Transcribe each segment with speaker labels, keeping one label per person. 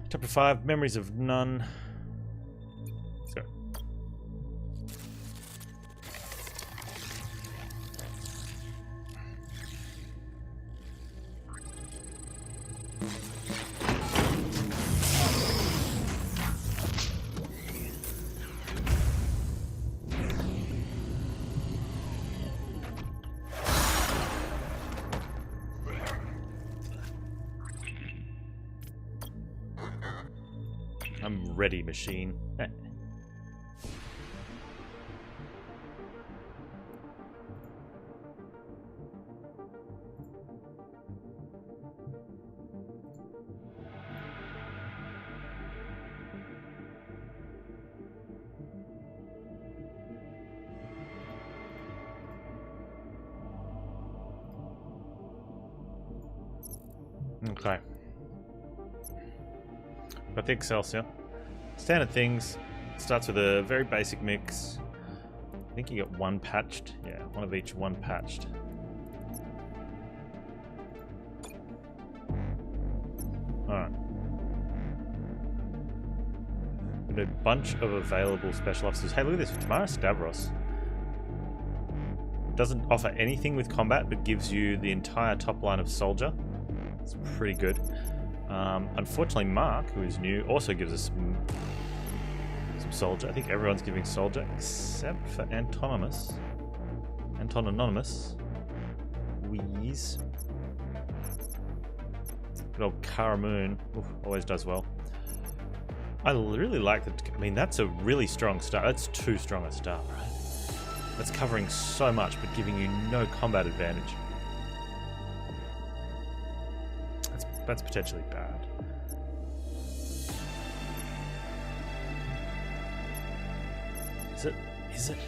Speaker 1: Chapter 5, Memories of None. Let's go. I'm ready, machine. Okay. Got the Excelsior. Standard things. Starts with a very basic mix. I think you get one patched. Yeah, one of each, one patched. Alright. Got a bunch of available special officers. Hey, look at this. Tamara Stavros. Doesn't offer anything with combat, but gives you the entire top line of soldier. It's pretty good. Unfortunately, Mark, who is new, also gives us some soldier. I think everyone's giving soldier except for Antonymous. Anonymous. Wheeze. Good old Karamoon. Always does well. I really like that. I mean, that's a really strong start. That's too strong a start, right? That's covering so much, but giving you no combat advantage. That's potentially bad. Is it?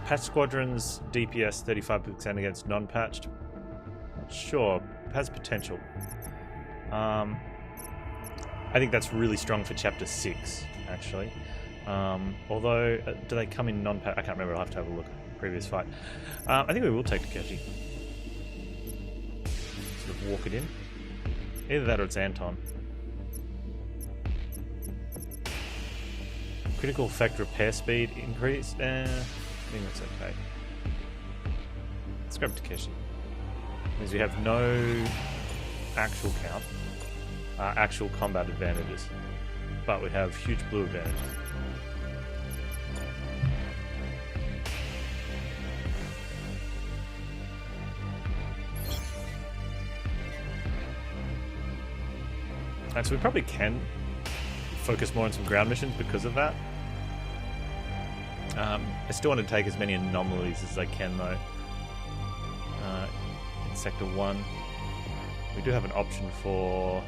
Speaker 1: Patch squadrons, DPS 35% against non-patched. Not sure. It has potential. I think that's really strong for Chapter 6, actually. Although, do they come in non-patched? I can't remember. I'll have to have a look. Previous fight. I think we will take Takeshi. Sort of walk it in. Either that or it's Anton. Critical effect repair speed increase. I think that's okay. Let's grab Takeshi. Because we have no actual count, actual combat advantages, but we have huge blue advantages. And so we probably can focus more on some ground missions because of that. I still want to take as many anomalies as I can though. In Sector 1. We do have an option for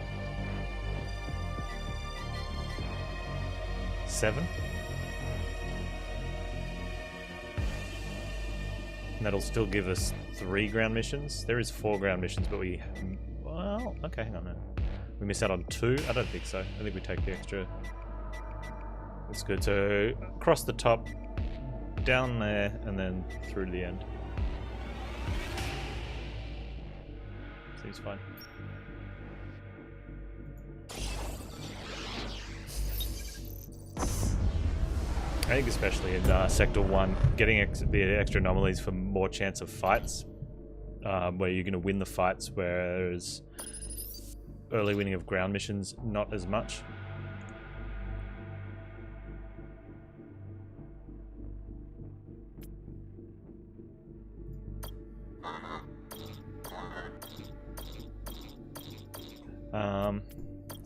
Speaker 1: 7. And that'll still give us 3 ground missions. There is 4 ground missions, but we... Well, okay, hang on now. We miss out on 2? I don't think so. I think we take the extra. That's good. So, across the top, down there, and then through to the end. Seems fine. I think especially in Sector 1, getting the extra anomalies for more chance of fights, where you're going to win the fights, whereas early winning of ground missions, not as much.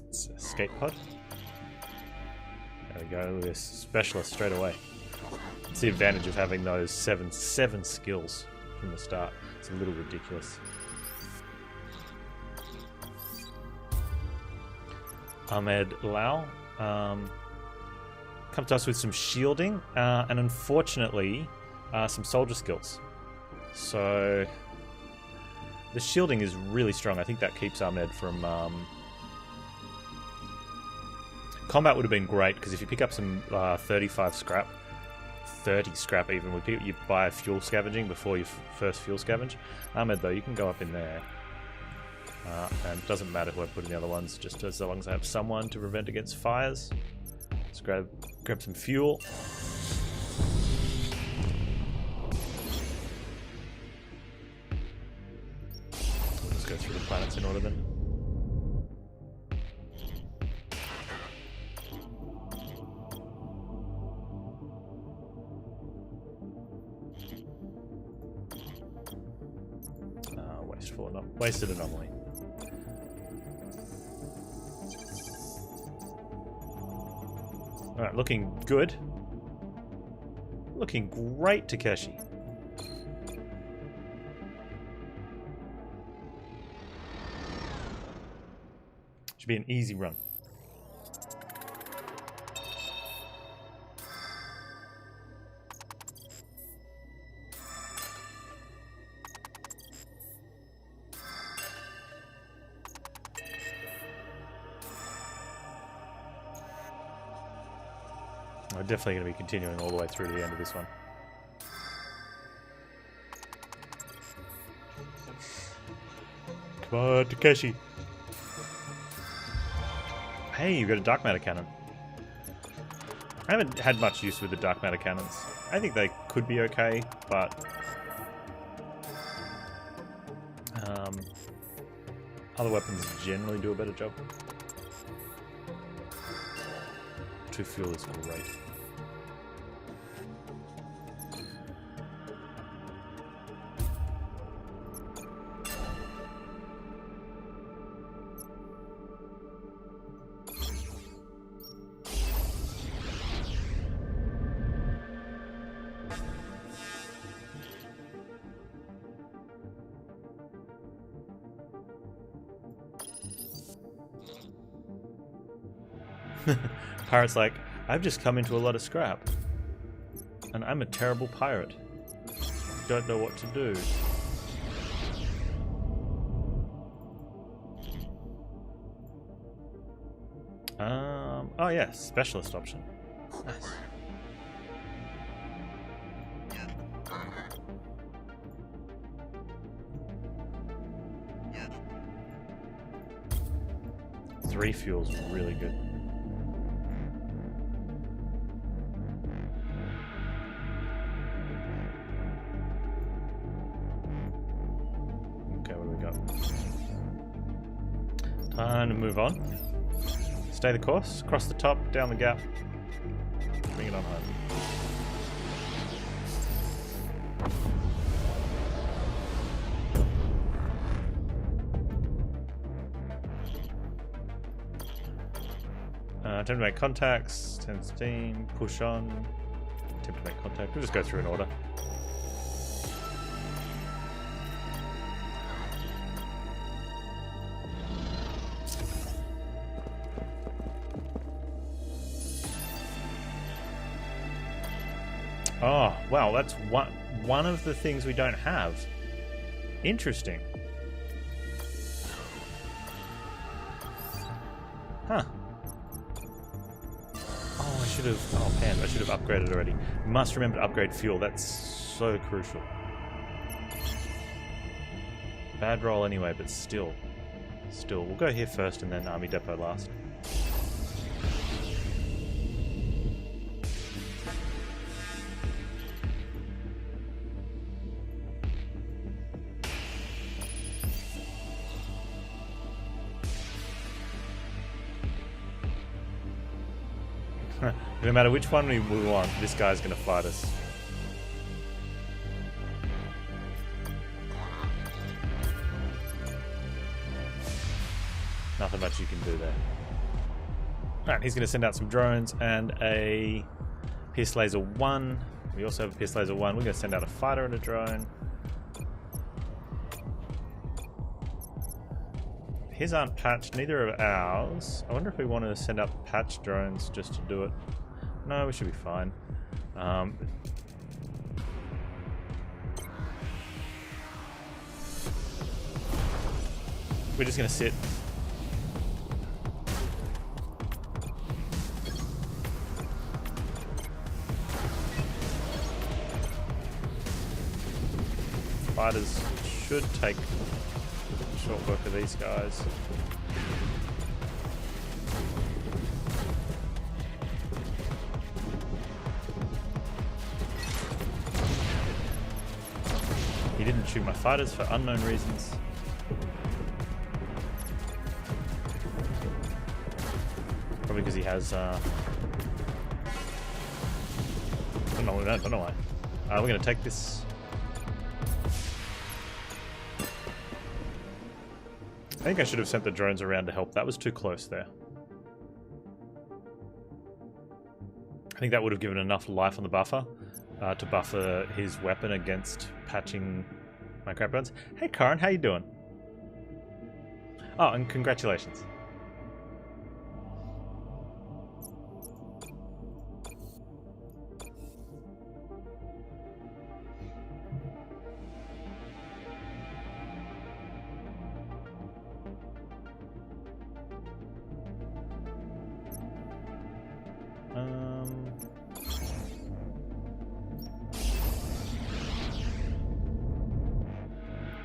Speaker 1: It's a escape pod. There we go, this specialist straight away. It's the advantage of having those seven skills from the start. It's a little ridiculous. Ahmed Lau comes to us with some shielding and unfortunately some soldier skills. So the shielding is really strong. I think that keeps Ahmed from... Combat would have been great because if you pick up some 35 scrap 30 scrap even with people. You buy fuel scavenging before you first fuel scavenge. Ahmed, though, you can go up in there. And it doesn't matter who I put in the other ones, just as long as I have someone to prevent against fires. Let's grab some fuel. We'll just go through the planets in order then. Wasteful, not wasted anomaly. Alright, looking good. Looking great, Takeshi. Should be an easy run. We're definitely going to be continuing all the way through to the end of this one. Come on, Takeshi. Hey, you've got a dark matter cannon. I haven't had much use with the dark matter cannons. I think they could be okay, but other weapons generally do a better job. 2 fuel is great. Pirate's like, I've just come into a lot of scrap. And I'm a terrible pirate. Don't know what to do. Oh yeah, specialist option. Nice. Three fuel's really good. Okay, what do we got? Time to move on. Stay the course, cross the top, down the gap. Bring it on home. Attempt to make contacts, 10 steam, push on, attempt to make contact. We'll just go through in order. Oh, wow, that's one of the things we don't have. Interesting. Huh. Oh, Panz, I should have upgraded already. Must remember to upgrade fuel. That's so crucial. Bad roll anyway, but still. We'll go here first and then Army Depot last. No matter which one we want, this guy's going to fight us. Nothing much you can do there. Alright, he's going to send out some drones and a Pierce Laser 1. We also have a Pierce Laser 1. We're going to send out a fighter and a drone. His aren't patched, neither are ours. I wonder if we want to send out patch drones just to do it. No, we should be fine. We're just going to sit. fighters should take short work of these guys. He didn't shoot my fighters for unknown reasons. Probably because he has, I don't know why. We're going to take this. I think I should have sent the drones around to help. That was too close there. I think that would have given enough life on the buffer to buffer his weapon against patching my crap runs. Hey, Karin, how you doing? Oh, and congratulations.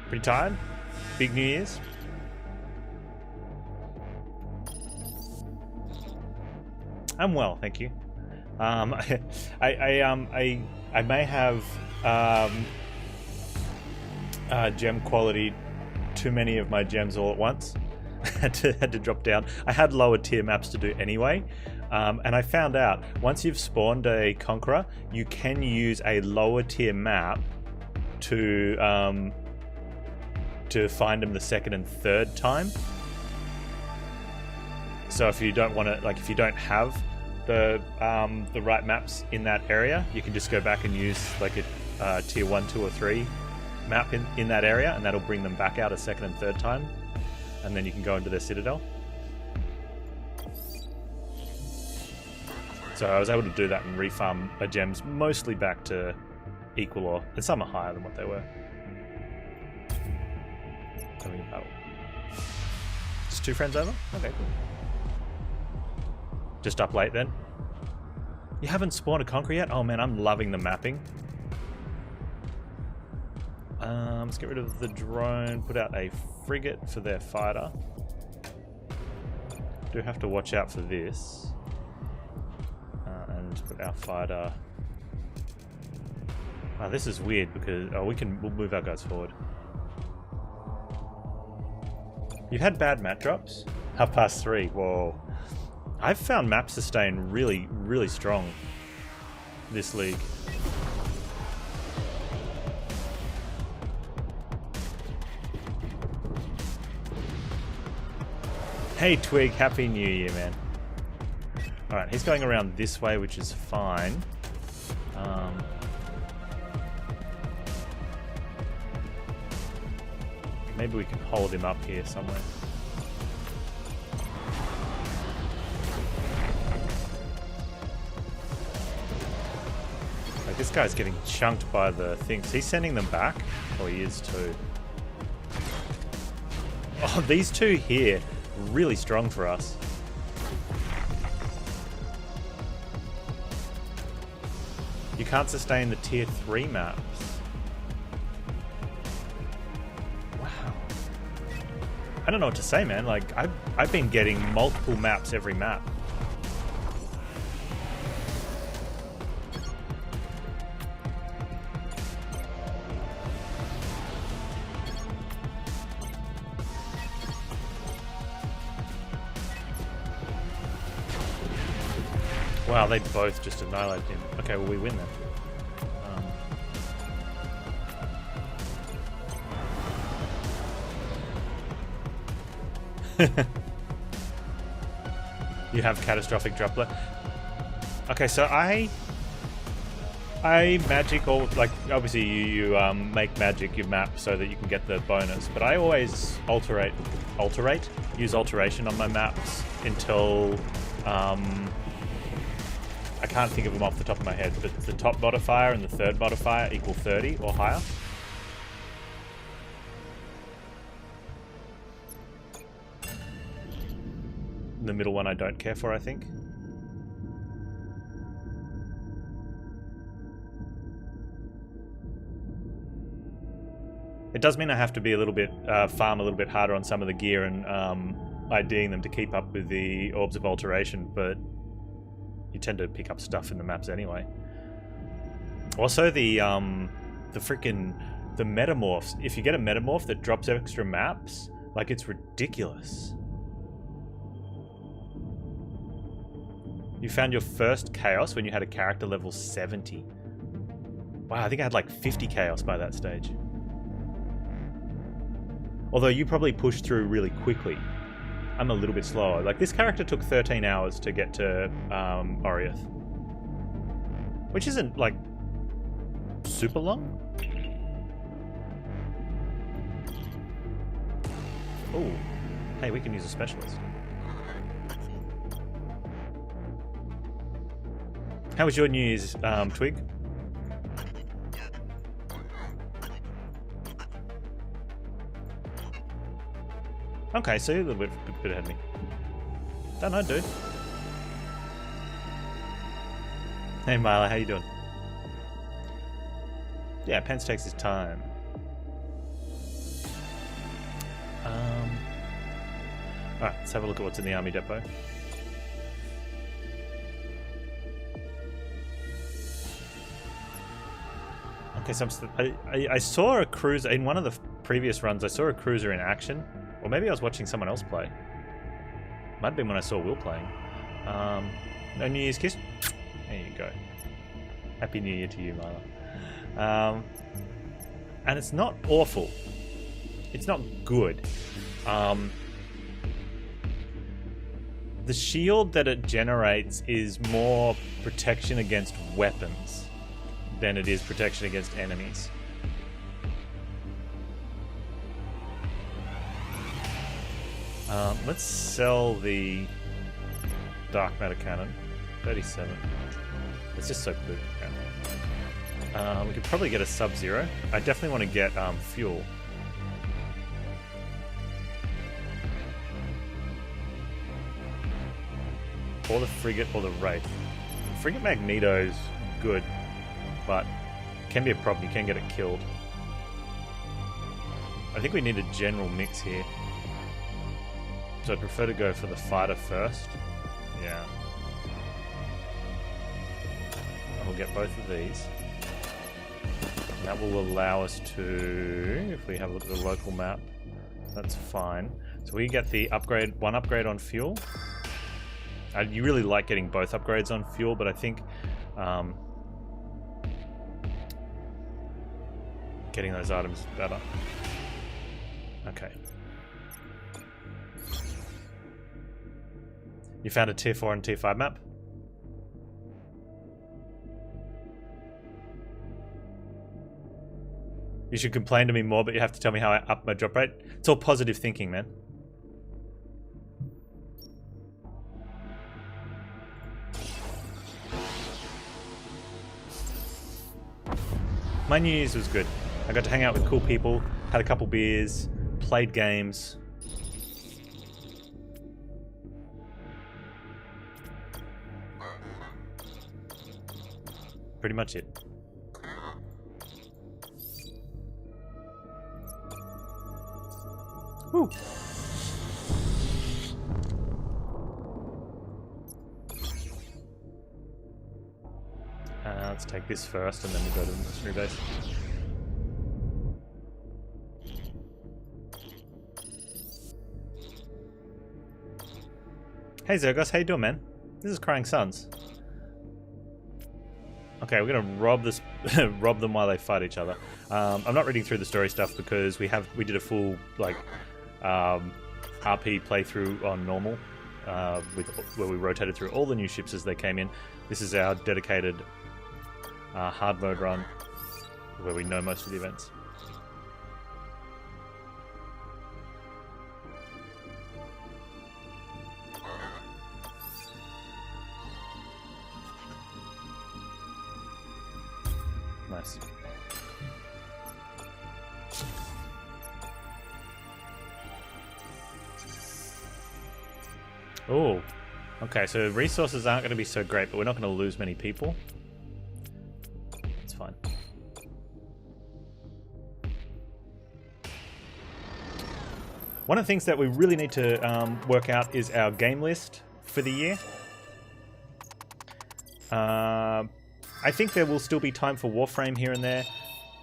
Speaker 1: Pretty tired? Big New Year's? I'm well, thank you. I may have gem quality too many of my gems all at once. had to drop down. I had lower tier maps to do anyway, and I found out once you've spawned a Conqueror, you can use a lower tier map to find them the second and third time. So if you don't want to, like, if you don't have the right maps in that area, you can just go back and use like a tier 1, 2, or 3 map in that area, and that'll bring them back out a second and third time, and then you can go into their citadel. So I was able to do that and refarm my gems mostly back to equal, or and some are higher than what they were. Coming in battle. Just 2 friends over? Okay, cool. Just up late then. You haven't spawned a Conqueror yet? Oh man, I'm loving the mapping. Let's get rid of the drone, put out a frigate for their fighter. Do have to watch out for this. And put our fighter... Oh, this is weird because... Oh, we'll move our guys forward. You've had bad map drops? 3:30. Whoa. I've found map sustain really, really strong this league. Hey Twig, Happy New Year, man. Alright, he's going around this way, which is fine. Maybe we can hold him up here somewhere. Like, this guy's getting chunked by the things. He's sending them back? Oh, he is too. Oh, these two here, really strong for us. You can't sustain the tier 3 maps. I don't know what to say, man. Like, I've been getting multiple maps every map. Wow, they both just annihilated him. Okay, well, we win then. You have catastrophic droplet. Okay, so I magic, or like obviously you make magic your map so that you can get the bonus, but I always use alteration on my maps until I can't think of them off the top of my head, but the top modifier and the third modifier equal 30 or higher. The middle one I don't care for, I think. It does mean I have to be a little bit, farm a little bit harder on some of the gear and IDing them to keep up with the Orbs of Alteration, but you tend to pick up stuff in the maps anyway. Also, the metamorphs. If you get a metamorph that drops extra maps, like, it's ridiculous. You found your first chaos when you had a character level 70. Wow, I think I had like 50 chaos by that stage. Although you probably pushed through really quickly. I'm a little bit slower. Like, this character took 13 hours to get to Oriath. Which isn't, like, super long. Oh, hey, we can use a specialist. How was your New Year's, Twig? Okay, so you're a little bit ahead of me. Don't know, dude. Hey, Marla, how you doing? Yeah, Panz takes his time. Alright, let's have a look at what's in the army depot. Okay, so I saw a cruiser in one of the previous runs. I saw a cruiser in action, or maybe I was watching someone else play. Might have been when I saw Will playing. No New Year's kiss. There you go. Happy New Year to you, Marla. And it's not awful. It's not good. The shield that it generates is more protection against weapons than it is protection against enemies. Let's sell the Dark Matter Cannon. 37. It's just so good. We could probably get a Sub-Zero. I definitely want to get fuel. Or the Frigate or the Wraith. Frigate Magneto's good, but can be a problem. You can get it killed. I think we need a general mix here. So I'd prefer to go for the fighter first. Yeah. And we'll get both of these. And that will allow us to, if we have a look at the local map, that's fine. So we get the upgrade, one upgrade on fuel. You really like getting both upgrades on fuel, but I think getting those items is better. Okay. You found a tier 4 and tier 5 map? You should complain to me more, but you have to tell me how I up my drop rate. It's all positive thinking, man. My New Year's was good. I got to hang out with cool people, had a couple beers, played games. Pretty much it. Woo. Let's take this first and then we'll go to the mercenary base. Hey Zergos, how you doing, man? This is Crying Suns. Okay, we're gonna rob this, rob them while they fight each other. I'm not reading through the story stuff because we did a full like RP playthrough on normal, where we rotated through all the new ships as they came in. This is our dedicated hard mode run where we know most of the events. Nice. Oh, okay, so resources aren't going to be so great, but we're not going to lose many people. It's fine. One of the things that we really need to work out is our game list for the year. I think there will still be time for Warframe here and there.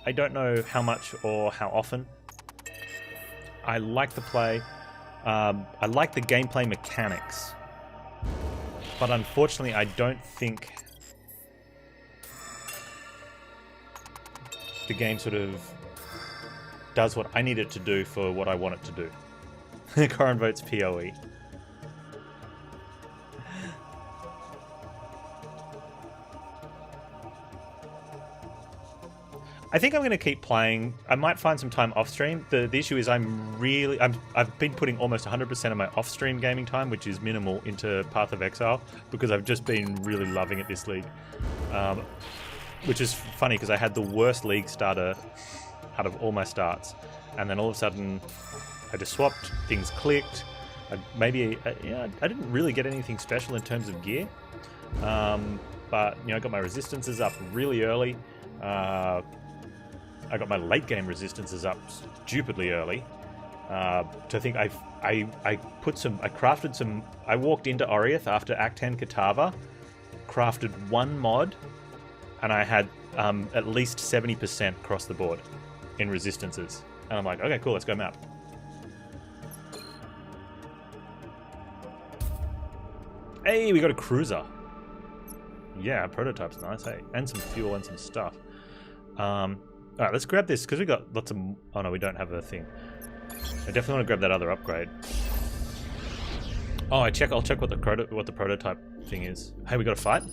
Speaker 1: I don't know how much or how often. I like the play. I like the gameplay mechanics. But unfortunately, I don't think the game sort of does what I need it to do for what I want it to do. Corin votes PoE. I think I'm going to keep playing. I might find some time off stream. The issue is I've been putting almost 100% of my off stream gaming time, which is minimal, into Path of Exile because I've just been really loving it this league. Which is funny because I had the worst league starter out of all my starts, and then all of a sudden I just swapped, things clicked. I didn't really get anything special in terms of gear, but I got my resistances up really early. I got my late game resistances up stupidly early. To think I crafted some. I walked into Oriath after Act 10 Katava, crafted one mod, and I had at least 70% across the board in resistances. And I'm like, okay, cool, let's go map. Hey, we got a cruiser. Yeah, prototype's nice, hey. And some fuel and some stuff. Alright, let's grab this, because we got lots of... Oh no, we don't have a thing. I definitely want to grab that other upgrade. Oh, I'll check what the prototype thing is. Hey, we got a fight?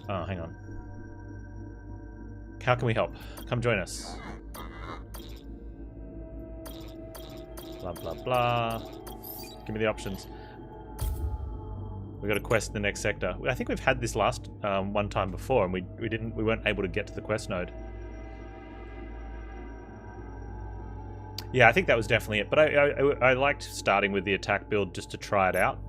Speaker 1: Oh, hang on. How can we help? Come join us. Blah, blah, blah. Give me the options. We got a quest in the next sector. I think we've had this last one time before, and we weren't able to get to the quest node. Yeah, I think that was definitely it. But I liked starting with the attack build just to try it out.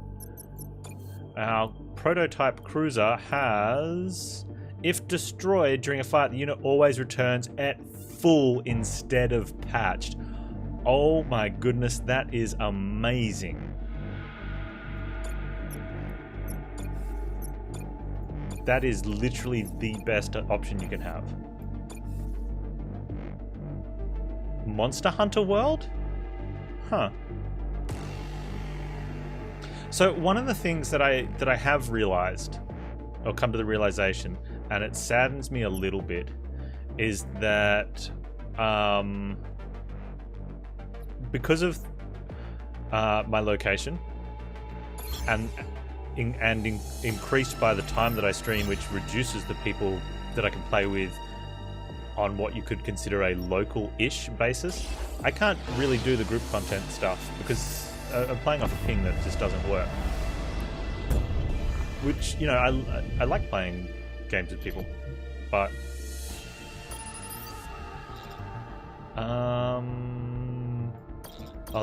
Speaker 1: Our prototype cruiser has, if destroyed during a fight, the unit always returns at full instead of patched. Oh my goodness, that is amazing. That is literally the best option you can have. Monster Hunter World? Huh. So one of the things that I have realized, or come to the realization, and it saddens me a little bit, is that because of my location and increased by the time that I stream, which reduces the people that I can play with on what you could consider a local-ish basis, I can't really do the group content stuff because I'm playing off a ping that just doesn't work. Which, I like playing games with people, but oh,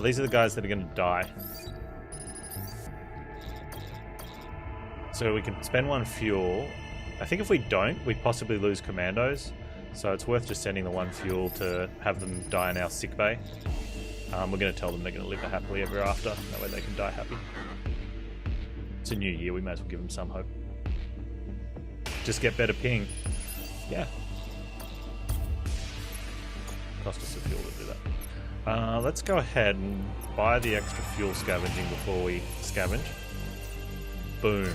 Speaker 1: these are the guys that are going to die. So we can spend one fuel. I think if we don't, we'd possibly lose commandos. So it's worth just sending the one fuel to have them die in our sick bay. We're going to tell them they're going to live happily ever after. That way they can die happy. It's a new year, we may as well give them some hope. Just get better ping. Yeah. Cost us the fuel to do that. Let's go ahead and buy the extra fuel scavenging before we scavenge. Boom.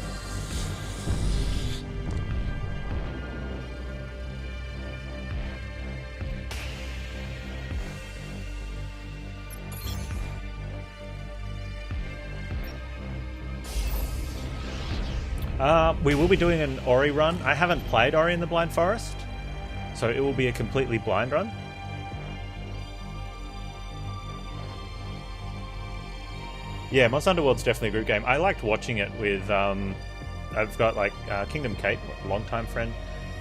Speaker 1: We will be doing an Ori run. I haven't played Ori in the Blind Forest, so it will be a completely blind run. Yeah, Monster Hunter World's definitely a group game. I liked watching it with, I've got like Kingdom Kate, a longtime friend,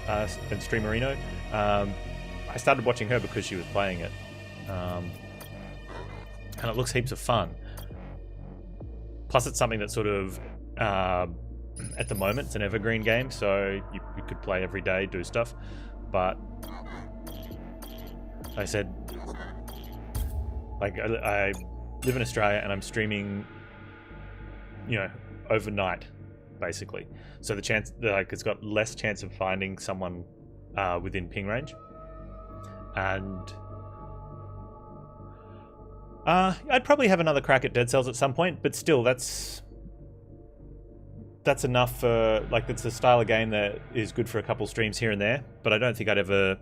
Speaker 1: and Streamerino. I started watching her because she was playing it. And it looks heaps of fun. Plus it's something that's sort of, at the moment, it's an evergreen game, so you could play every day, do stuff. But I said, Like I live in Australia and I'm streaming, you know, overnight, basically. So the chance, like, it's got less chance of finding someone within ping range. And I'd probably have another crack at Dead Cells at some point, but still, that's enough for, like, it's a style of game that is good for a couple streams here and there, but I don't think I'd ever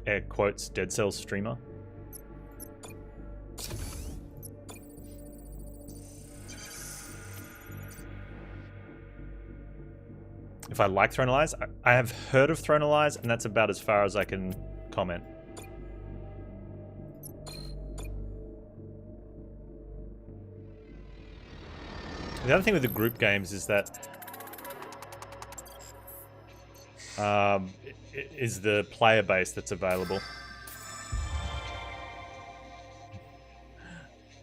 Speaker 1: air quotes Dead Cells streamer. If I like Throne of Lies, I have heard of Throne of Lies, and that's about as far as I can comment. The other thing with the group games is that is the player base that's available.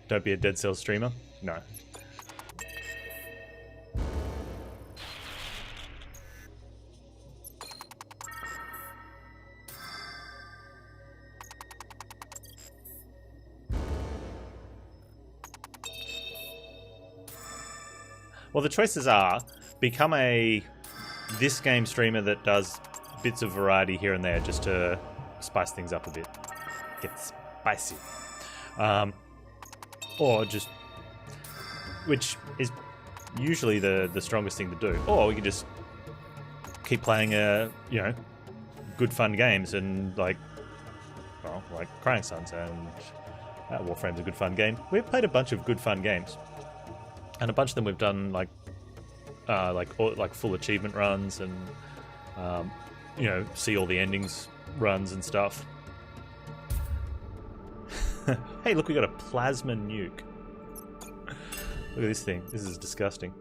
Speaker 1: Don't be a Dead Cells streamer? No. Well, the choices are become a this game streamer that does bits of variety here and there just to spice things up a bit. Get spicy. Or just, which is usually the strongest thing to do. Or we can just keep playing, you know, good fun games and like Crying Suns and Warframe's a good fun game. We've played a bunch of good fun games. And a bunch of them we've done like full achievement runs and you know, see all the endings runs and stuff. Hey, look, we got a plasma nuke. Look at this thing. This is disgusting.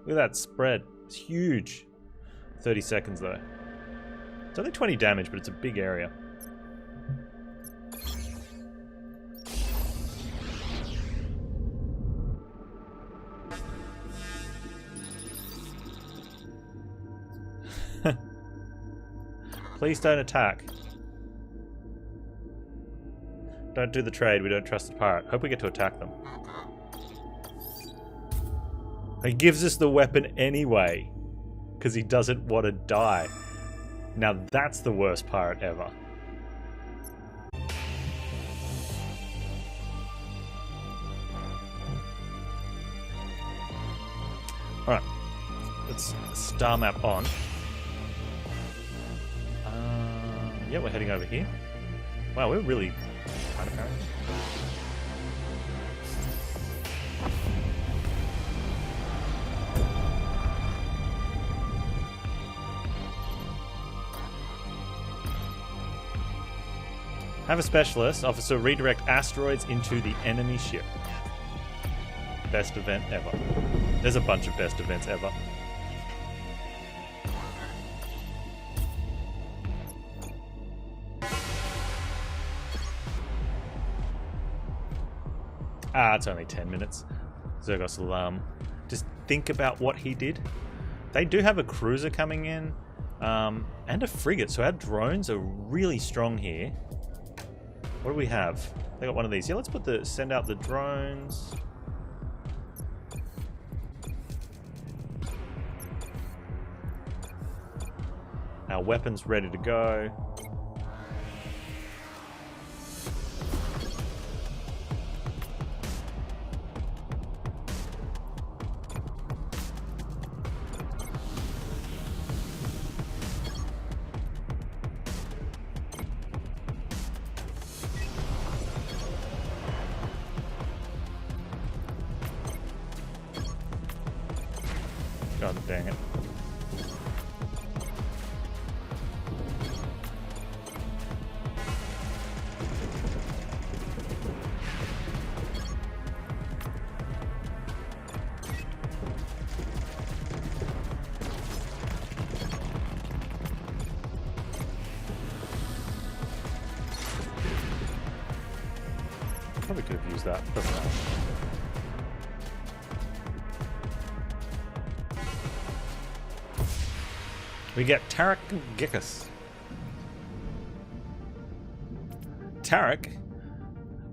Speaker 1: Look at that spread. It's huge. 30 seconds though. It's only 20 damage, but it's a big area. Please don't attack. Don't do the trade. We don't trust the pirate. Hope we get to attack them. He gives us the weapon anyway, because he doesn't want to die. Now that's the worst pirate ever. Alright. Let's star map on. Yeah, we're heading over here. Wow, we're really kind of paranoid. Have a specialist officer redirect asteroids into the enemy ship. Best event ever. There's a bunch of best events ever. It's only 10 minutes. Zergos will just think about what he did. They do have a cruiser coming in and a frigate, so our drones are really strong here. What do we have? They got one of these. Yeah, let's send out the drones. Our weapons ready to go. God dang it. Probably could have used that, doesn't matter. We get Tarek Gekas. Tarek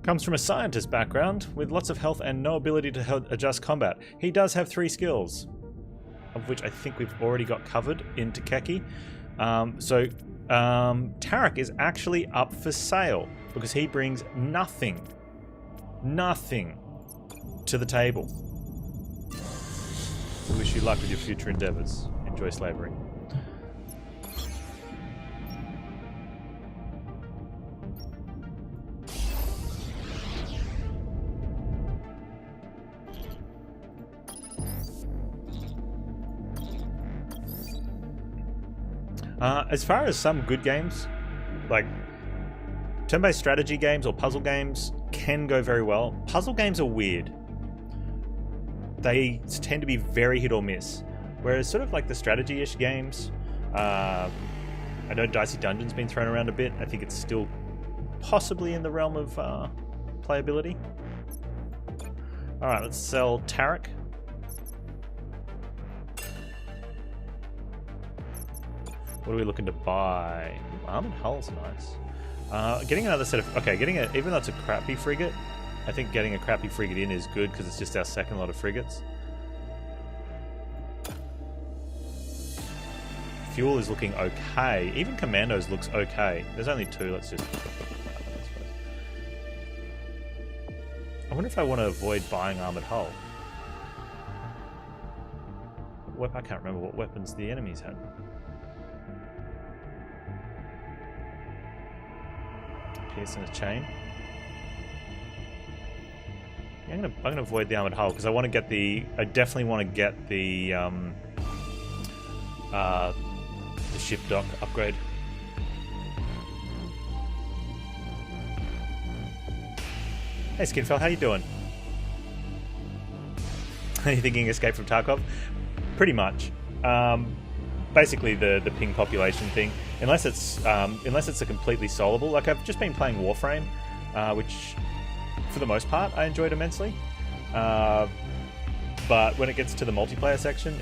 Speaker 1: comes from a scientist background with lots of health and no ability to adjust combat. He does have 3 skills, of which I think we've already got covered in Takeki. Tarek is actually up for sale because he brings nothing to the table. We wish you luck with your future endeavors. Enjoy slavery. As far as some good games, like turn-based strategy games or puzzle games can go very well. Puzzle games are weird. They tend to be very hit or miss. Whereas sort of like the strategy-ish games, I know Dicey Dungeon's been thrown around a bit. I think it's still possibly in the realm of playability. Alright, let's sell Tarek. What are we looking to buy? Armored hull's nice. Getting another set of... Okay, even though it's a crappy frigate, I think getting a crappy frigate in is good because it's just our second lot of frigates. Fuel is looking okay. Even Commandos looks okay. There's only 2. Let's just... I wonder if I want to avoid buying armored hull. I can't remember what weapons the enemies had. Pierce and a chain. Yeah, I'm gonna avoid the armored hull because I want to get the. I definitely want to get the ship dock upgrade. Hey Skinfell, how you doing? Are you thinking Escape from Tarkov? Pretty much. Basically the ping population thing. Unless it's a completely solvable. Like I've just been playing Warframe, which for the most part I enjoyed immensely. But when it gets to the multiplayer section,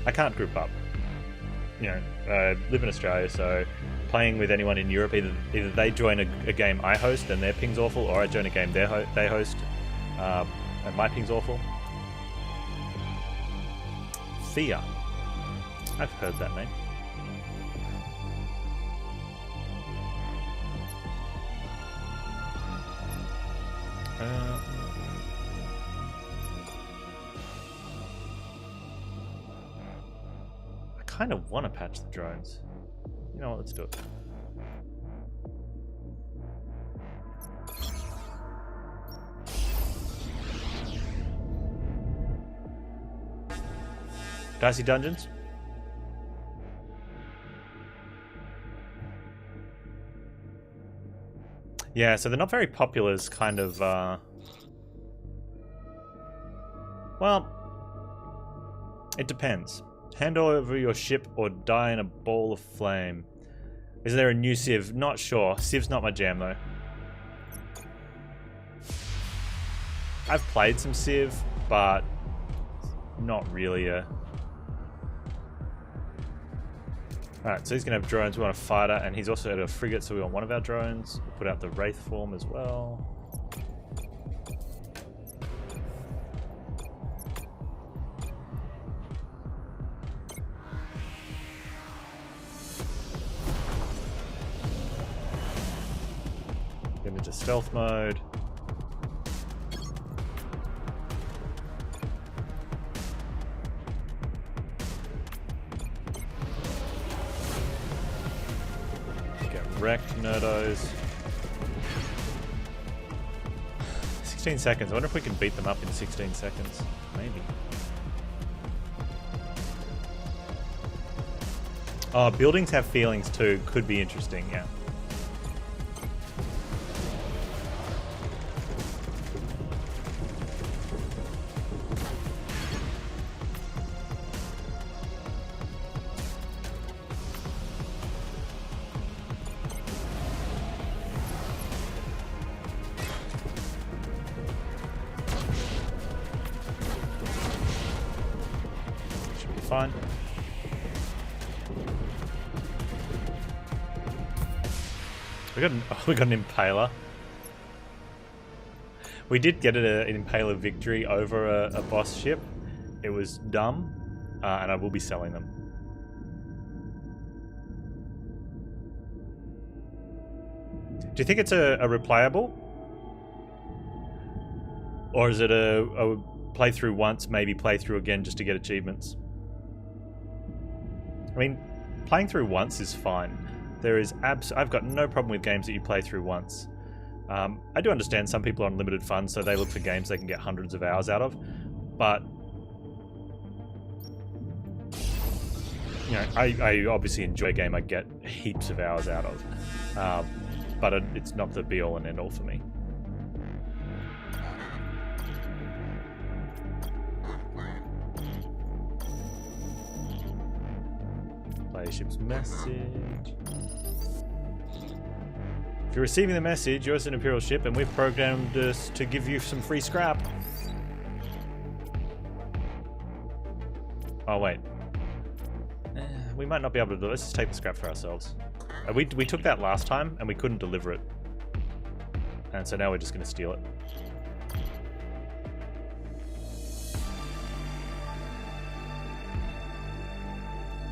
Speaker 1: I can't group up. You know, I live in Australia, so playing with anyone in Europe, either they join a game I host and their ping's awful, or I join a game they host and my ping's awful. Thea. I've heard that name. I kind of want to patch the drones. You know what, let's do it. Dicey Dungeons? Yeah, so they're not very popular as kind of, well, it depends. Hand over your ship or die in a ball of flame. Is there a new Civ? Not sure. Civ's not my jam, though. I've played some Civ, but not really a... Alright, so he's going to have drones. We want a fighter, and he's also got a frigate, so we want one of our drones. We'll put out the Wraith form as well. Get into stealth mode. Wrecked nerdos. 16 seconds. I wonder if we can beat them up in 16 seconds. Maybe. Oh, buildings have feelings too. Could be interesting, yeah. Fine. We got an Impaler. We did get an Impaler victory over a boss ship. It was dumb, and I will be selling them. Do you think it's a replayable? Or is it a playthrough once, maybe play through again just to get achievements? I mean, playing through once is fine. I've got no problem with games that you play through once. I do understand some people are on limited funds, so they look for games they can get hundreds of hours out of. But you know, I obviously enjoy a game I get heaps of hours out of. But it's not the be-all and end-all for me. Ship's message. If you're receiving the message, yours is an Imperial ship, and we've programmed us to give you some free scrap. Oh wait, we might not be able to do it. Let's just take the scrap for ourselves. We took that last time, and we couldn't deliver it, and so now we're just going to steal it.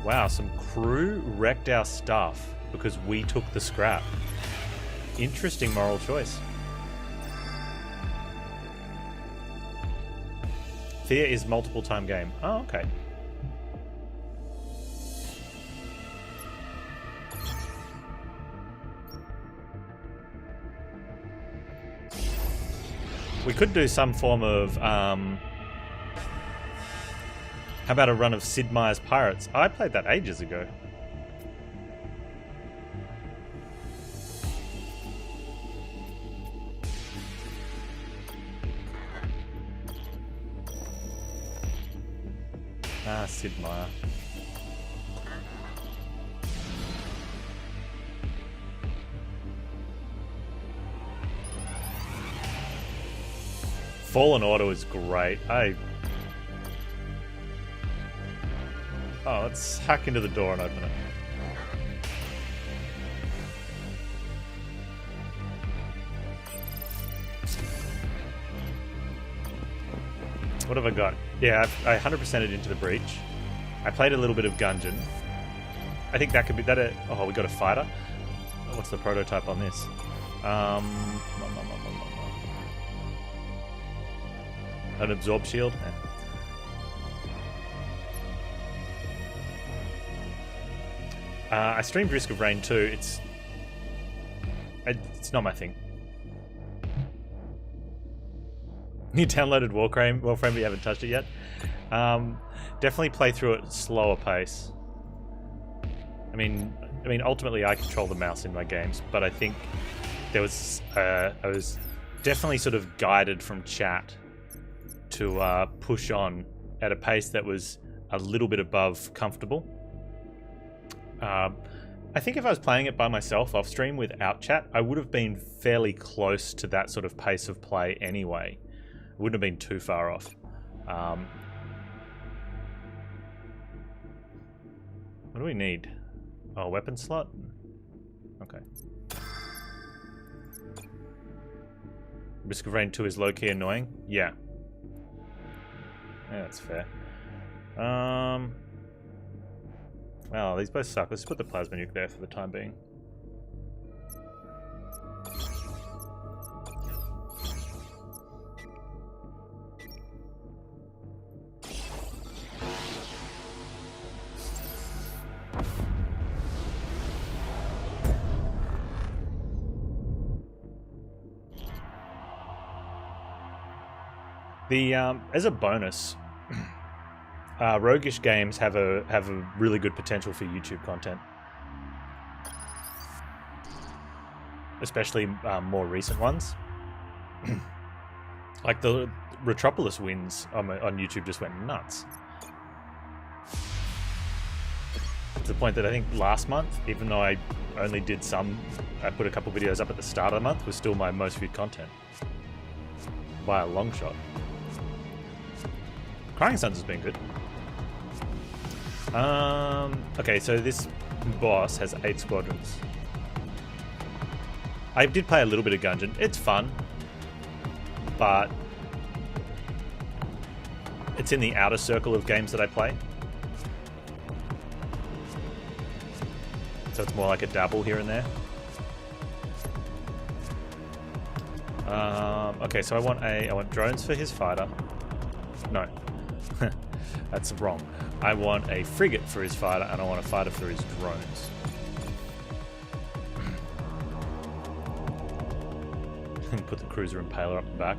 Speaker 1: Wow, some crew wrecked our stuff because we took the scrap. Interesting moral choice. Fear is multiple time game. Oh, okay. We could do some form of how about a run of Sid Meier's Pirates? I played that ages ago. Ah, Sid Meier. Fallen Order is great. Oh, let's hack into the door and open it. What have I got? Yeah, I 100%ed into the breach. I played a little bit of Gungeon. I think that could be that. Oh, we got a fighter. What's the prototype on this? An absorb shield. I streamed Risk of Rain 2. It's not my thing. You downloaded Warframe, but you haven't touched it yet. Definitely play through it at slower pace. I mean, ultimately I control the mouse in my games, but I think I was definitely sort of guided from chat to push on at a pace that was a little bit above comfortable. I think if I was playing it by myself off stream without chat, I would have been fairly close to that sort of pace of play anyway. It wouldn't have been too far off. What do we need? Oh, weapon slot? Okay. Risk of Rain 2 is low-key annoying? Yeah. Yeah, that's fair. Well, these both suck. Let's put the plasma nuke there for the time being. As a bonus, roguish games have a really good potential for YouTube content, especially more recent ones. Like the Retropolis wins on YouTube just went nuts. To the point that I think last month, even though I only did I put a couple videos up at the start of the month, was still my most viewed content by a long shot. Crying Suns has been good. Okay, so this boss has 8 squadrons. I did play a little bit of Gungeon. It's fun, but it's in the outer circle of games that I play. So it's more like a dabble here and there. Okay, so I want drones for his fighter. No, that's wrong. I want a frigate for his fighter, and I want a fighter for his drones. And put the cruiser impaler up the back.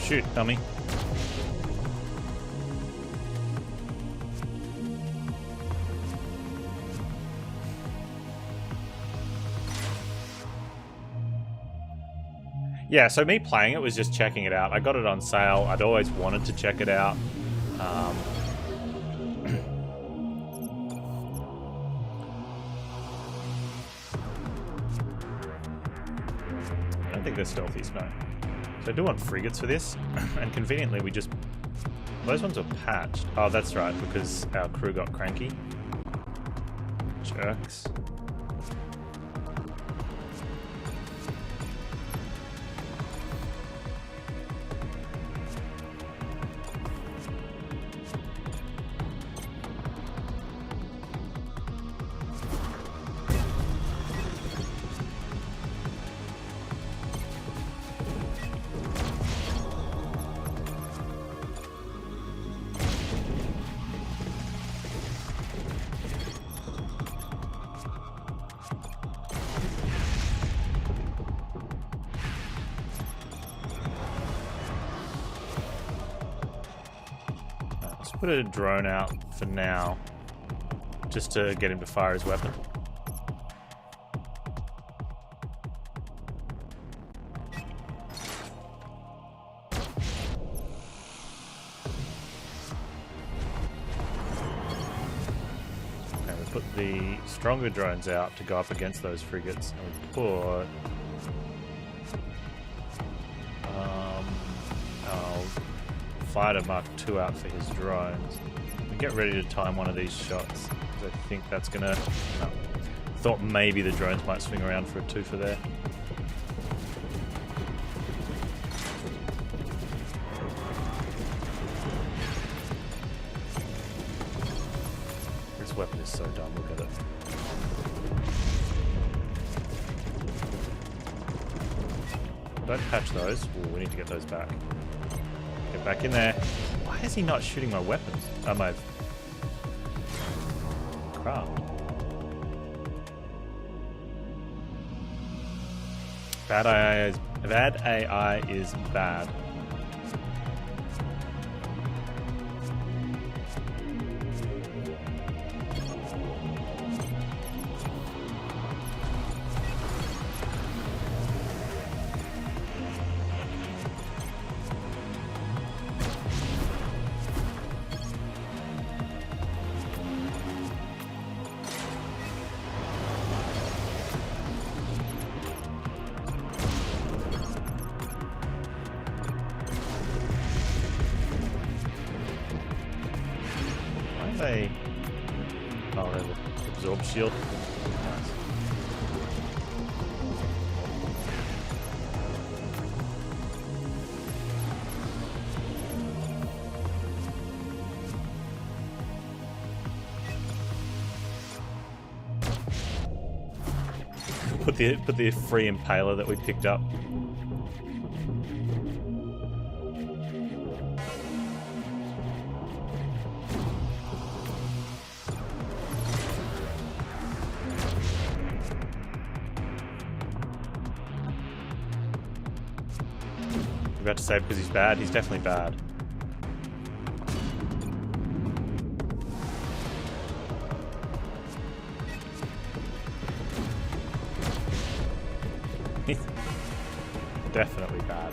Speaker 1: Shoot, dummy. Yeah, so me playing it was just checking it out. I got it on sale. I'd always wanted to check it out. I don't think they're stealthies, no. So I do want frigates for this, and conveniently we just... Those ones were patched. Oh, that's right, because our crew got cranky. Jerks. Put a drone out for now, just to get him to fire his weapon. And we put the stronger drones out to go up against those frigates, and we put fighter Mark II out for his drones. We get ready to time one of these shots, because I think that's gonna... No. Thought maybe the drones might swing around for a twofer there. This weapon is so dumb, look at it. Don't patch those. Ooh, we need to get those back. Get back in there. Why is he not shooting my weapons? Oh, my craft. Bad AI is bad. Oh, they have an absorb shield. Nice. Put the free impaler that we picked up. about to say because he's bad. He's definitely bad. He's definitely bad.